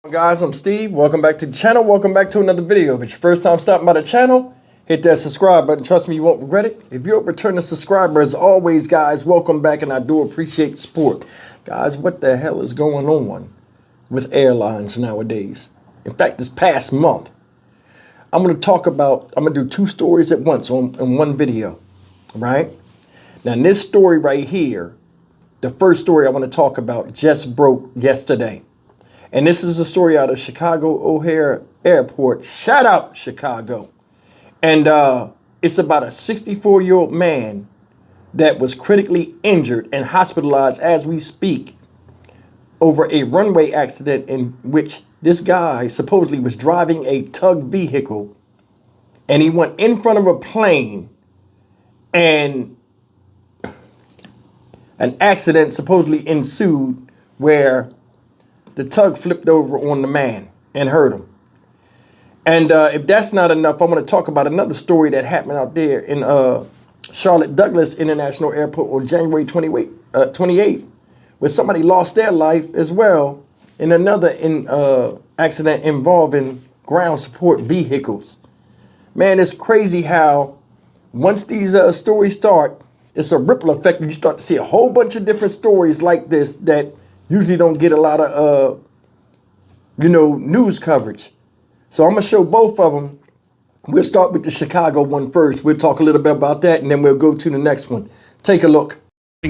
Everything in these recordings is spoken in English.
Guys, I'm Steve. Welcome back to the channel. Welcome back to another video. If it's your first time stopping by the channel, hit that subscribe button. Trust me, you won't regret it. If you're a returning subscriber, as always, guys, welcome back, and I do appreciate the support. Guys, what the hell is going on with airlines nowadays? In fact, this past month, I'm going to do two stories at once in one video, right? Now, in this story right here, the first story I want to talk about just broke yesterday. And this is a story out of Chicago O'Hare Airport. Shout out Chicago. And it's about a 64-year-old man that was critically injured and hospitalized as we speak over a runway accident in which this guy supposedly was driving a tug vehicle, and he went in front of a plane, and an accident supposedly ensued where the tug flipped over on the man and hurt him. And if that's not enough, I'm going to talk about another story that happened out there in Charlotte Douglas International Airport on January 28th, where somebody lost their life as well in another accident involving ground support vehicles. Man, it's crazy how once these stories start, it's a ripple effect. You start to see a whole bunch of different stories like this that usually don't get a lot of, news coverage. So I'm going to show both of them. We'll start with the Chicago one first. We'll talk a little bit about that, and then we'll go to the next one. Take a look.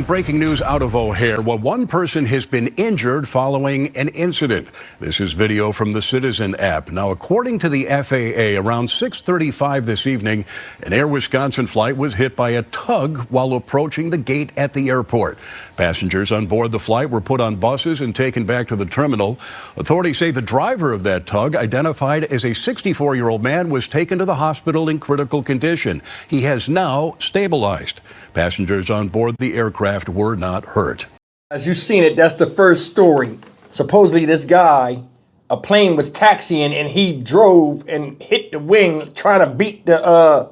Breaking news out of O'Hare. Well, one person has been injured following an incident. This is video from the Citizen app. Now, according to the FAA, around 6:35 this evening, an Air Wisconsin flight was hit by a tug while approaching the gate at the airport. Passengers on board the flight were put on buses and taken back to the terminal. Authorities say the driver of that tug, identified as a 64-year-old man, was taken to the hospital in critical condition. He has now stabilized. Passengers on board the aircraft were not hurt. As you've seen it, that's the first story. Supposedly this guy, a plane was taxiing and he drove and hit the wing trying to beat the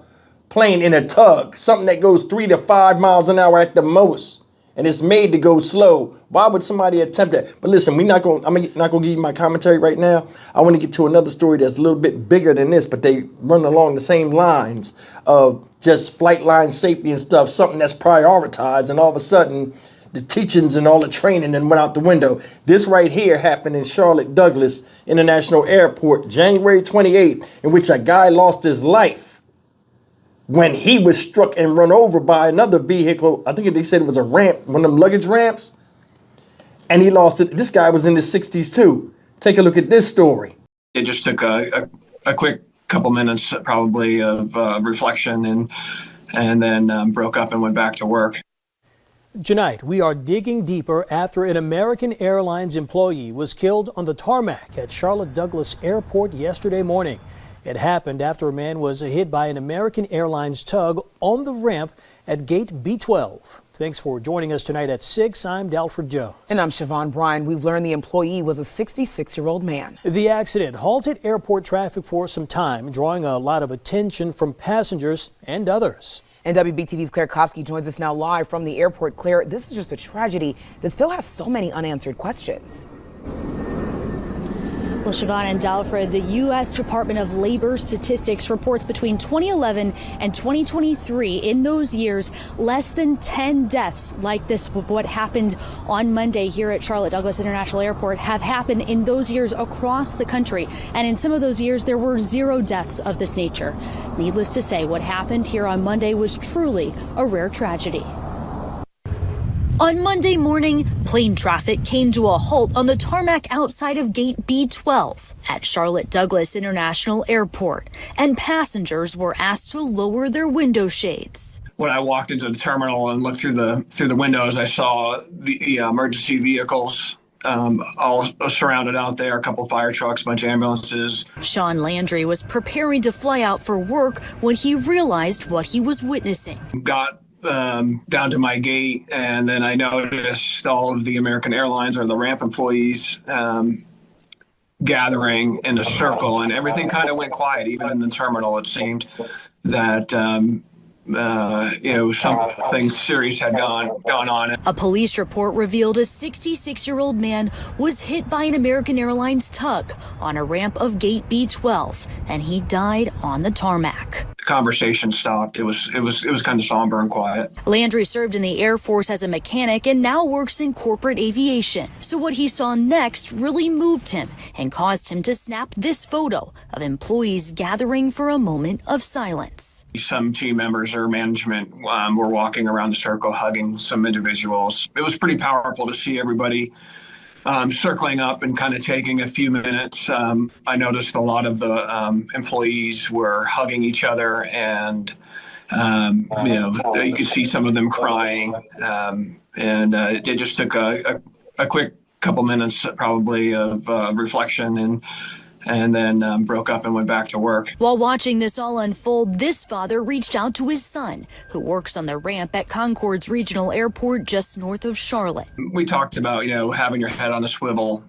plane in a tug. Something that goes 3 to 5 miles an hour at the most. And it's made to go slow. Why would somebody attempt that? But listen, I'm not gonna give you my commentary right now. I want to get to another story that's a little bit bigger than this, but they run along the same lines of just flight line safety and stuff, something that's prioritized, and all of a sudden the teachings and all the training then went out the window. This right here happened in Charlotte Douglas International Airport, January 28th, in which a guy lost his life when he was struck and run over by another vehicle. I think they said it was a ramp, one of them luggage ramps, and he lost it. This guy was in his 60s too. Take a look at this story. It just took a quick couple minutes probably of reflection, and then broke up and went back to work. Tonight, we are digging deeper after an American Airlines employee was killed on the tarmac at Charlotte Douglas Airport yesterday morning. It happened after a man was hit by an American Airlines tug on the ramp at gate B12. Thanks for joining us tonight at 6. I'm Dalford Jones. And I'm Siobhan Bryan. We've learned the employee was a 66-year-old man. The accident halted airport traffic for some time, drawing a lot of attention from passengers and others. And WBTV's Claire Kofsky joins us now live from the airport. Claire, this is just a tragedy that still has so many unanswered questions. Well, Siobhan and Dalfred, the U.S. Department of Labor Statistics reports between 2011 and 2023, in those years, less than 10 deaths like this, what happened on Monday here at Charlotte Douglas International Airport, have happened in those years across the country. And in some of those years, there were 0 deaths of this nature. Needless to say, what happened here on Monday was truly a rare tragedy. On Monday morning, plane traffic came to a halt on the tarmac outside of gate B12 at Charlotte Douglas International Airport, and passengers were asked to lower their window shades. When I walked into the terminal and looked through the windows, I saw the emergency vehicles all surrounded out there, a couple fire trucks, a bunch of ambulances. Sean Landry was preparing to fly out for work when he realized what he was witnessing. Got down to my gate, and then I noticed all of the American Airlines or the ramp employees gathering in a circle, and everything kind of went quiet. Even in the terminal, it seemed that something serious had gone on. A police report revealed a 66-year-old man was hit by an American Airlines tug on a ramp of Gate B12, and he died on the tarmac. The conversation stopped. It was kind of somber and quiet. Landry served in the Air Force as a mechanic and now works in corporate aviation. So what he saw next really moved him and caused him to snap this photo of employees gathering for a moment of silence. Some team members or management were walking around the circle, hugging some individuals. It was pretty powerful to see everybody circling up and kind of taking a few minutes. I noticed a lot of the employees were hugging each other, and you could see some of them crying. It just took a quick couple minutes, probably, of reflection, and then broke up and went back to work. While watching this all unfold, this father reached out to his son, who works on the ramp at Concord's Regional Airport just north of Charlotte. We talked about, having your head on a swivel,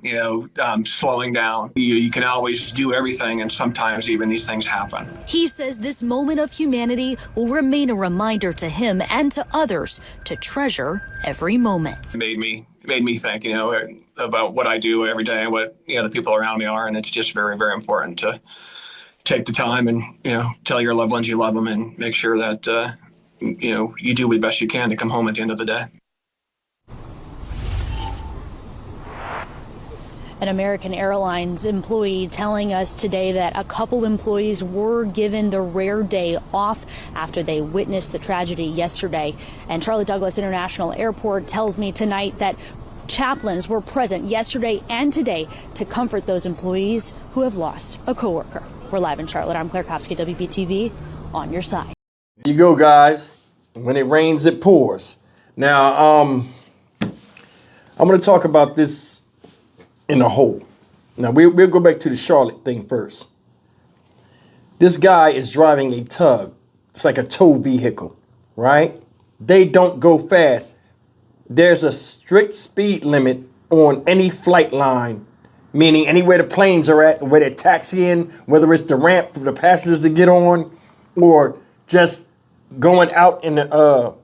slowing down. You can always do everything, and sometimes even these things happen. He says this moment of humanity will remain a reminder to him and to others to treasure every moment. It made me think, about what I do every day and what, the people around me are. And it's just very, very important to take the time and, tell your loved ones you love them and make sure that, you do the best you can to come home at the end of the day. An American Airlines employee telling us today that a couple employees were given the rare day off after they witnessed the tragedy yesterday. And Charlotte Douglas International Airport tells me tonight that chaplains were present yesterday and today to comfort those employees who have lost a coworker. We're live in Charlotte. I'm Claire Kopsky, WBTV, on your side. There you go, guys. When it rains, it pours. Now, I'm going to talk about this in a whole. Now, we'll go back to the Charlotte thing first. This guy is driving a tug. It's like a tow vehicle, right? They don't go fast. There's a strict speed limit on any flight line, meaning anywhere the planes are at, where they're taxiing, whether it's the ramp for the passengers to get on, or just going out in the, on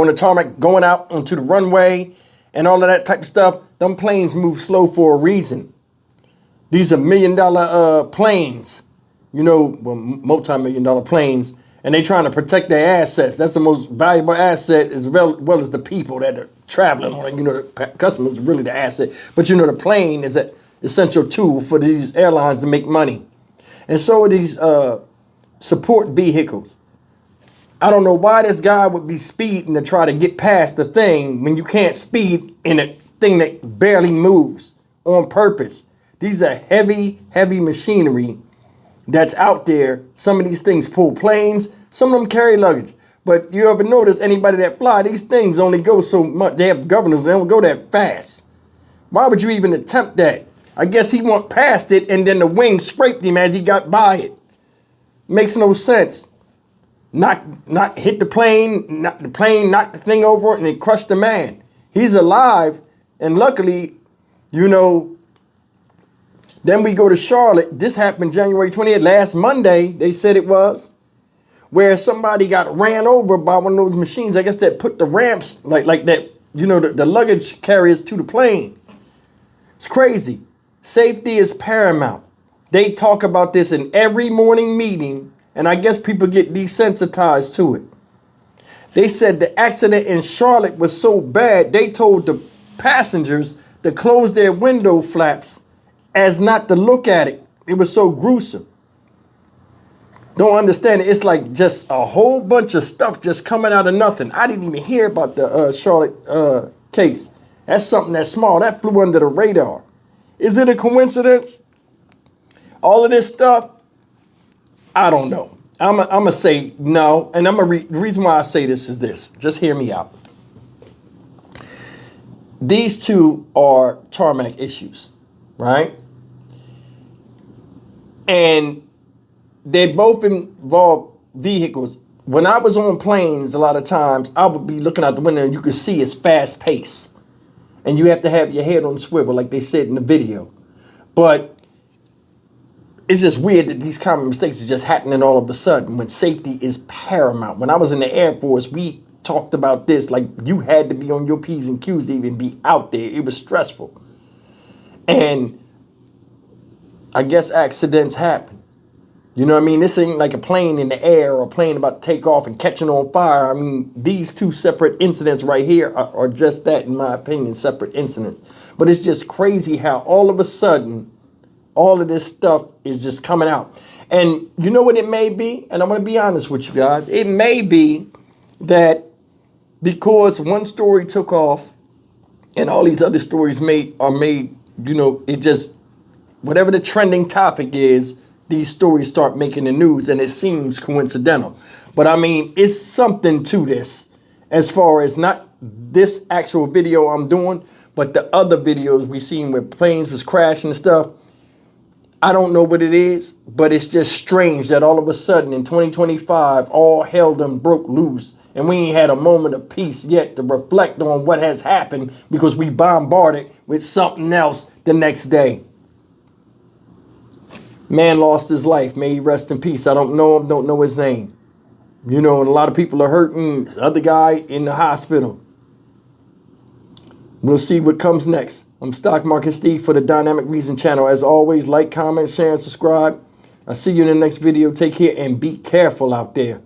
the tarmac, going out onto the runway and all of that type of stuff. Them planes move slow for a reason. These are $1 million planes, multi-million-dollar planes. And they trying to protect their assets. That's the most valuable asset, as well as the people that are traveling on it. The customers are really the asset. But the plane is an essential tool for these airlines to make money. And so are these support vehicles. I don't know why this guy would be speeding to try to get past the thing when you can't speed in a thing that barely moves on purpose. These are heavy, heavy machinery that's out there. Some of these things pull planes, some of them carry luggage. But you ever notice anybody that fly, these things only go so much. They have governors, they don't go that fast. Why would you even attempt that? I guess he went past it and then the wing scraped him as he got by it. Makes no sense. Not hit the plane, knocked the thing over and it crushed the man. He's alive, and luckily, then we go to Charlotte. This happened January 20th, last Monday, they said it was, where somebody got ran over by one of those machines, I guess, that put the ramps, like that, the luggage carriers to the plane. It's crazy. Safety is paramount. They talk about this in every morning meeting, and I guess people get desensitized to it. They said the accident in Charlotte was so bad, they told the passengers to close their window flaps as not to look at it. It was so gruesome. Don't understand it. It's like just a whole bunch of stuff just coming out of nothing. I didn't even hear about the Charlotte case. That's something that's small. That flew under the radar. Is it a coincidence? All of this stuff, I don't know. I'm going to say no. And the reason why I say this is this. Just hear me out. These two are tarmac issues, right? And they both involve vehicles. When I was on planes, a lot of times I would be looking out the window and you could see it's fast paced. And you have to have your head on the swivel like they said in the video. But it's just weird that these common mistakes are just happening all of a sudden when safety is paramount. When I was in the Air Force, we talked about this, like you had to be on your P's and Q's to even be out there. It was stressful. And I guess accidents happen. You know what I mean? This ain't like a plane in the air or a plane about to take off and catching on fire. I mean, these two separate incidents right here are just that, in my opinion, separate incidents. But it's just crazy how all of a sudden, all of this stuff is just coming out. And you know what it may be? And I'm going to be honest with you guys. It may be that because one story took off and all these other stories are made, you know, it just, whatever the trending topic is, these stories start making the news, and it seems coincidental. But I mean, it's something to this, as far as not this actual video I'm doing, but the other videos we seen where planes was crashing and stuff. I don't know what it is, but it's just strange that all of a sudden in 2025, all hell done broke loose, and we ain't had a moment of peace yet to reflect on what has happened because we bombarded with something else the next day. Man lost his life. May he rest in peace. I don't know him, don't know his name. You know, and a lot of people are hurting. The other guy in the hospital. We'll see what comes next. I'm Stock Market Steve for the Dynamic Reason channel. As always, like, comment, share, and subscribe. I'll see you in the next video. Take care and be careful out there.